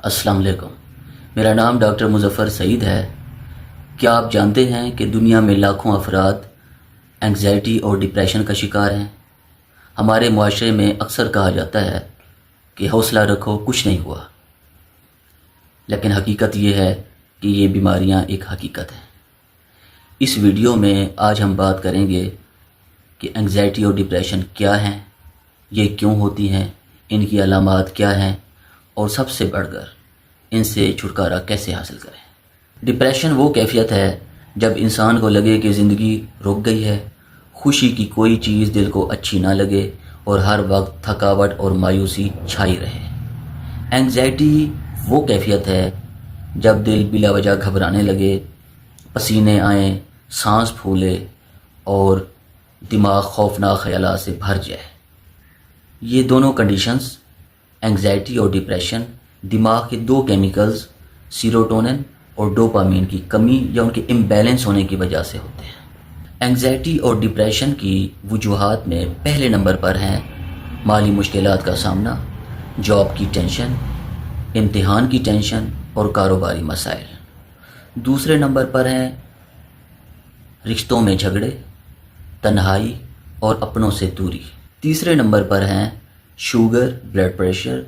السلام علیکم، میرا نام ڈاکٹر مظفر سعید ہے۔ کیا آپ جانتے ہیں کہ دنیا میں لاکھوں افراد انگزائٹی اور ڈپریشن کا شکار ہیں؟ ہمارے معاشرے میں اکثر کہا جاتا ہے کہ حوصلہ رکھو، کچھ نہیں ہوا، لیکن حقیقت یہ ہے کہ یہ بیماریاں ایک حقیقت ہیں۔ اس ویڈیو میں آج ہم بات کریں گے کہ انگزائٹی اور ڈپریشن کیا ہیں، یہ کیوں ہوتی ہیں، ان کی علامات کیا ہیں، اور سب سے بڑھ کر ان سے چھٹکارا کیسے حاصل کریں۔ ڈپریشن وہ کیفیت ہے جب انسان کو لگے کہ زندگی رک گئی ہے، خوشی کی کوئی چیز دل کو اچھی نہ لگے اور ہر وقت تھکاوٹ اور مایوسی چھائی رہے۔ انگزائٹی وہ کیفیت ہے جب دل بلا وجہ گھبرانے لگے، پسینے آئیں، سانس پھولے اور دماغ خوفناک خیالات سے بھر جائے۔ یہ دونوں کنڈیشنز، انگزائٹی اور ڈپریشن، دماغ کے دو کیمیکلز سیروٹونن اور ڈوپامین کی کمی یا ان کے امبیلنس ہونے کی وجہ سے ہوتے ہیں۔ انگزائٹی اور ڈپریشن کی وجوہات میں پہلے نمبر پر ہیں مالی مشکلات کا سامنا، جاب کی ٹینشن، امتحان کی ٹینشن اور کاروباری مسائل۔ دوسرے نمبر پر ہیں رشتوں میں جھگڑے، تنہائی اور اپنوں سے دوری۔ تیسرے نمبر پر ہیں شوگر، بلڈ پریشر